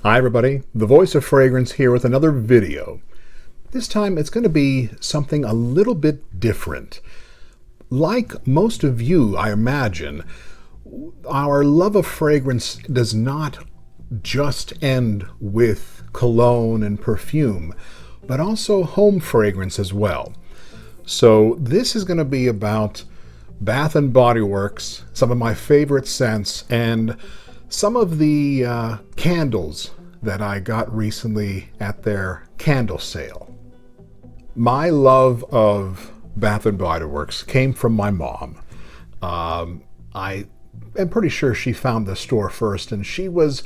Hi everybody, the Voice of Fragrance here with another video. This time it's going to be something a little bit different. Like most of you, I imagine, our love of fragrance does not just end with cologne and perfume, but also home fragrance as well. So this is going to be about Bath & Body Works, some of my favorite scents, and some of the candles that I got recently at their candle sale. My love of Bath & Body Works came from my mom. I am pretty sure she found the store first, and she was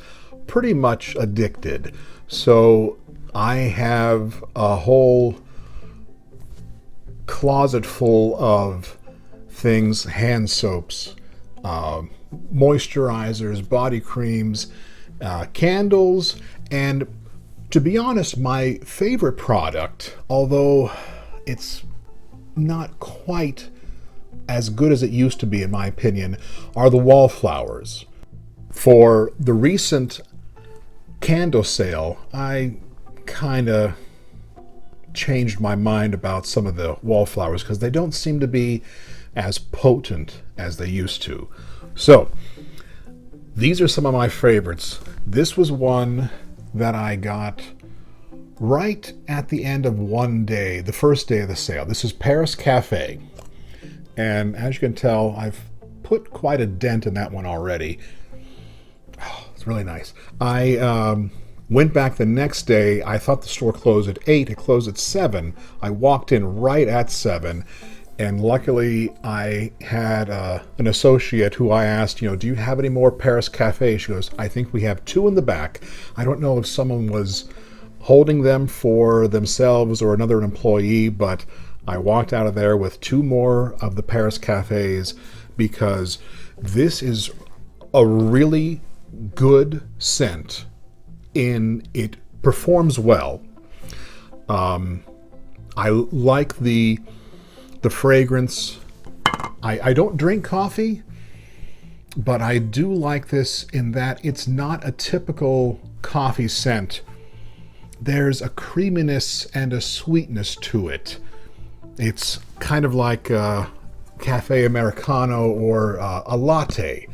pretty much addicted. So I have a whole closet full of things, hand soaps, moisturizers, body creams, candles, and to be honest, my favorite product, although it's not quite as good as it used to be in my opinion, are the Wallflowers. For the recent candle sale, I kind of changed my mind about some of the Wallflowers because they don't seem to be as potent as they used to. So these are some of my favorites. This was one that I got right at the end of one day, the first day of the sale. This is Paris Cafe. And as you can tell, I've put quite a dent in that one already. Oh, it's really nice. I went back the next day. I thought the store closed at 8. It closed at 7. I walked in right at 7. And luckily, I had an associate who I asked, do you have any more Paris Cafe? She goes, I think we have 2 in the back. I don't know if someone was holding them for themselves or another employee, but I walked out of there with 2 more of the Paris Cafes because this is a really good scent. It performs well. I like the fragrance. I don't drink coffee, but I do like this in that it's not a typical coffee scent. There's a creaminess and a sweetness to it. It's kind of like a cafe Americano or a latte.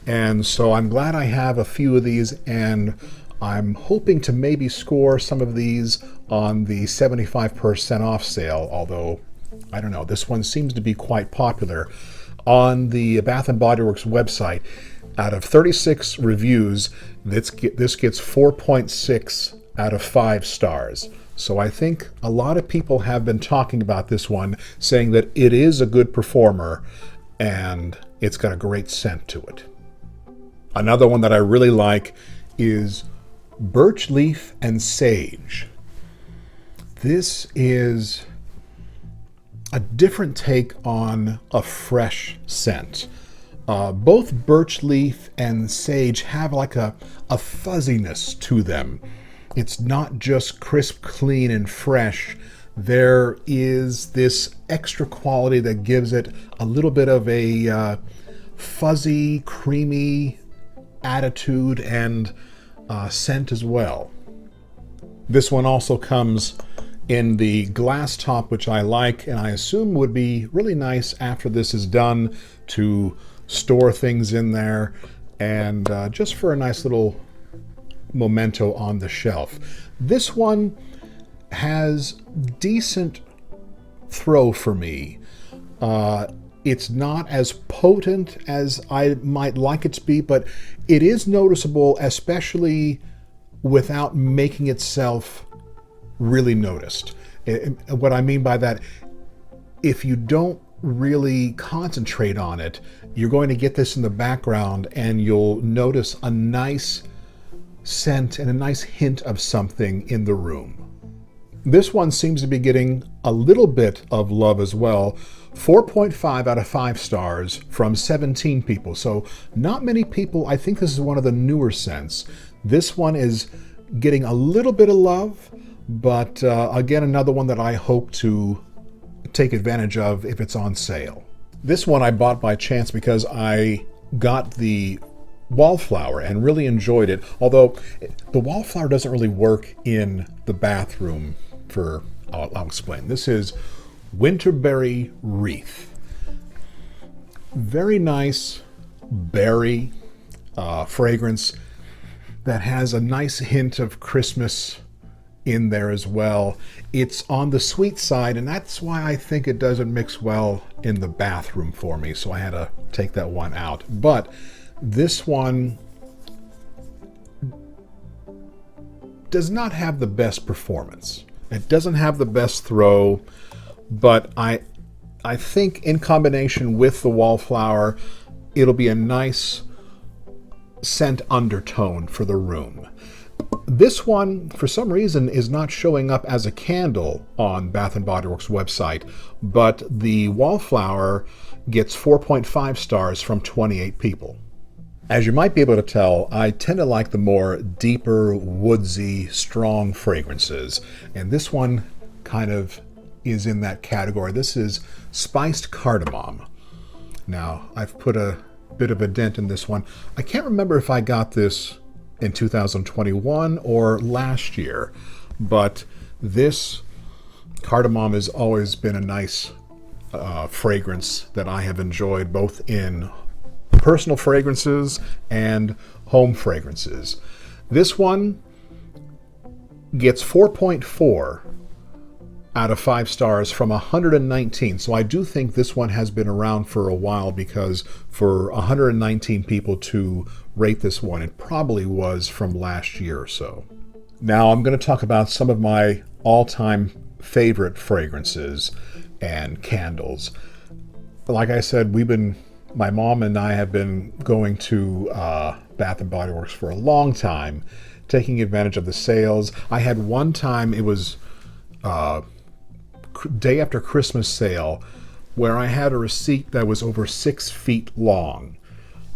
And so I'm glad I have a few of these, and I'm hoping to maybe score some of these on the 75% off sale, although I don't know, this one seems to be quite popular. On the Bath & Body Works website, out of 36 reviews, this gets 4.6 out of 5 stars. So I think a lot of people have been talking about this one, saying that it is a good performer and it's got a great scent to it. Another one that I really like is Birch Leaf and Sage. This is a different take on a fresh scent. Both Birch Leaf and Sage have like a fuzziness to them. It's not just crisp, clean, and fresh. There is this extra quality that gives it a little bit of a fuzzy, creamy attitude and scent as well. This one also comes in the glass top, which I like, and I assume would be really nice after this is done to store things in there and just for a nice little memento on the shelf. This one has decent throw for me. It's not as potent as I might like it to be, but it is noticeable, especially without making itself really noticed. What I mean by that, if you don't really concentrate on it, you're going to get this in the background and you'll notice a nice scent and a nice hint of something in the room. This one seems to be getting a little bit of love as well. 4.5 out of 5 stars from 17 people. So not many people. I think this is one of the newer scents. This one is getting a little bit of love, but again, another one that I hope to take advantage of if it's on sale. This one I bought by chance because I got the Wallflower and really enjoyed it. Although the Wallflower doesn't really work in the bathroom for, I'll explain. This is Winterberry Wreath. Very nice berry fragrance that has a nice hint of Christmas in there as well. It's on the sweet side, and that's why I think it doesn't mix well in the bathroom for me, so I had to take that one out. But this one does not have the best performance. It doesn't have the best throw, but I think in combination with the Wallflower, it'll be a nice scent undertone for the room. This one, for some reason, is not showing up as a candle on Bath & Body Works website, but the Wallflower gets 4.5 stars from 28 people. As you might be able to tell, I tend to like the more deeper, woodsy, strong fragrances, and this one kind of is in that category. This is Spiced Cardamom. Now, I've put a bit of a dent in this one. I can't remember if I got this in 2021 or last year, but this Cardamom has always been a nice fragrance that I have enjoyed, both in personal fragrances and home fragrances. This one gets 4.4 out of 5 stars from 119. So I do think this one has been around for a while, because for 119 people to rate this one, it probably was from last year or so. Now I'm going to talk about some of my all-time favorite fragrances and candles. Like I said, my mom and I have been going to Bath & Body Works for a long time, taking advantage of the sales. I had one time, it was day after Christmas sale, where I had a receipt that was over 6 feet long.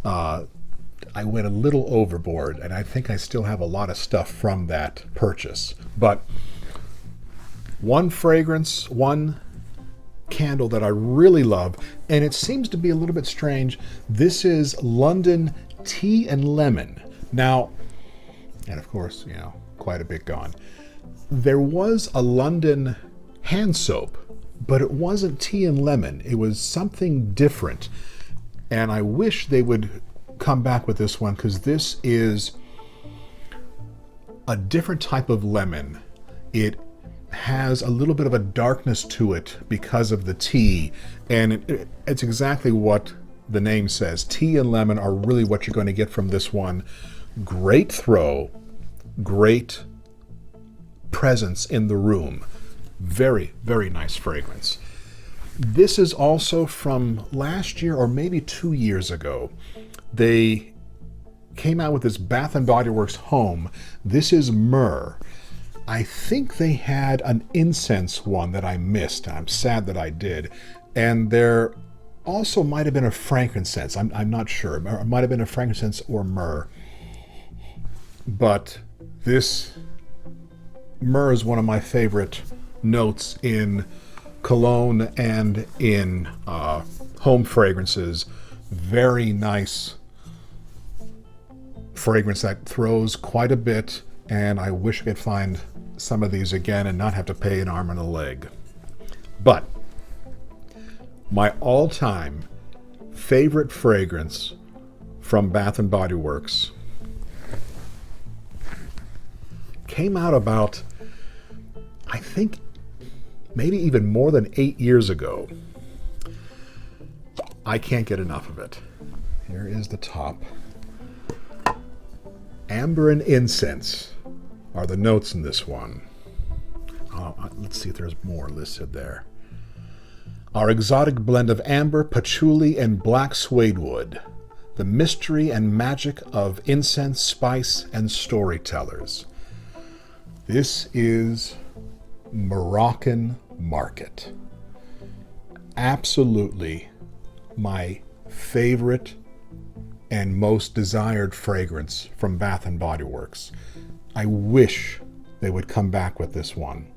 I went a little overboard, and I think I still have a lot of stuff from that purchase. But one fragrance, one candle that I really love, and it seems to be a little bit strange. This is London Tea and Lemon. Now, and of course, quite a bit gone. There was a London hand soap, but it wasn't tea and lemon. It was something different. And I wish they would come back with this one, because this is a different type of lemon. It has a little bit of a darkness to it because of the tea, and it's exactly what the name says. Tea and lemon are really what you're going to get from this one. Great throw, great presence in the room. Very, very nice fragrance. This is also from last year or maybe 2 years ago. They came out with this Bath & Body Works Home. This is Myrrh. I think they had an incense one that I missed. I'm sad that I did. And there also might have been a frankincense. I'm not sure. It might have been a frankincense or myrrh. But this myrrh is one of my favorite notes in cologne and in home fragrances. Very nice fragrance that throws quite a bit, and I wish I could find some of these again and not have to pay an arm and a leg. But my all-time favorite fragrance from Bath & Body Works came out about, I think, maybe even more than 8 years ago. I can't get enough of it. Here is the top. Amber and incense are the notes in this one. Let's see if there's more listed there. Our exotic blend of amber, patchouli, and black suede wood. The mystery and magic of incense, spice, and storytellers. This is Moroccan Market. Absolutely my favorite and most desired fragrance from Bath & Body Works. I wish they would come back with this one.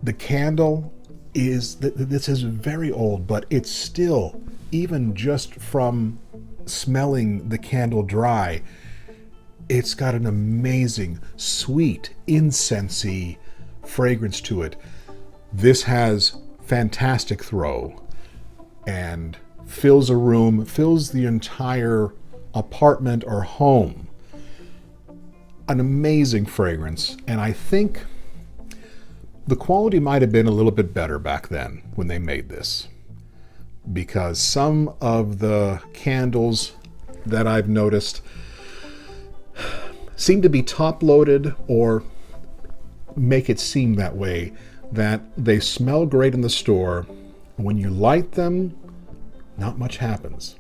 The candle this is very old, but it's still, even just from smelling the candle dry, it's got an amazing, sweet, incensey fragrance to it. This has fantastic throw and fills a room, fills the entire apartment or home. An amazing fragrance, and I think the quality might have been a little bit better back then when they made this, because some of the candles that I've noticed seem to be top-loaded, or make it seem that way, that they smell great in the store. When you light them, not much happens.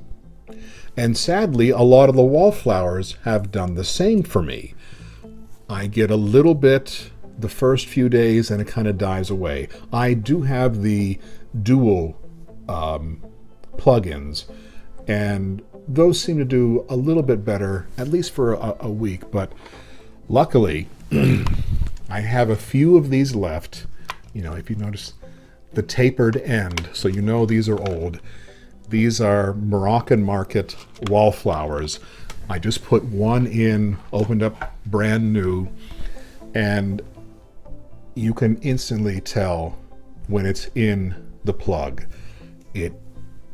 And sadly, a lot of the Wallflowers have done the same for me. I get a little bit the first few days and it kind of dies away. I do have the dual plugins, and those seem to do a little bit better, at least for a week. But luckily, I have a few of these left. You know, if you notice the tapered end, so you know these are old. These are Moroccan Market Wallflowers. I just put one in, opened up brand new, and you can instantly tell when it's in the plug. It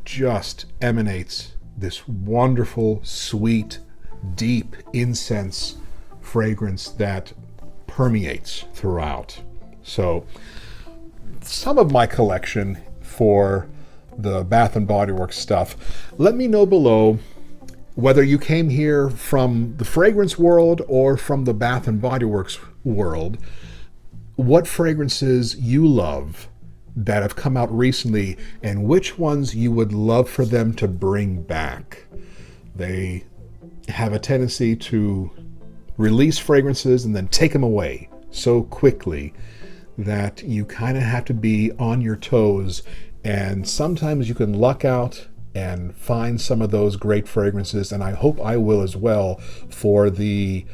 just emanates this wonderful, sweet, deep incense fragrance that permeates throughout. So some of my collection for the Bath & Body Works stuff. Let me know below whether you came here from the fragrance world or from the Bath & Body Works world, what fragrances you love that have come out recently and which ones you would love for them to bring back. They have a tendency to release fragrances and then take them away so quickly that you kind of have to be on your toes, and sometimes you can luck out and find some of those great fragrances, and I hope I will as well for the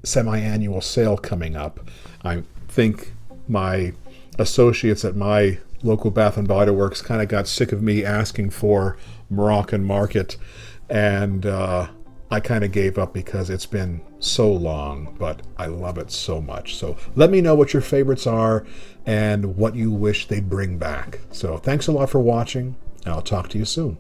semi-annual sale coming up. I think my associates at my local Bath & Body Works kind of got sick of me asking for Moroccan Market, and I kind of gave up because it's been so long, but I love it so much. So let me know what your favorites are and what you wish they'd bring back. So thanks a lot for watching, and I'll talk to you soon.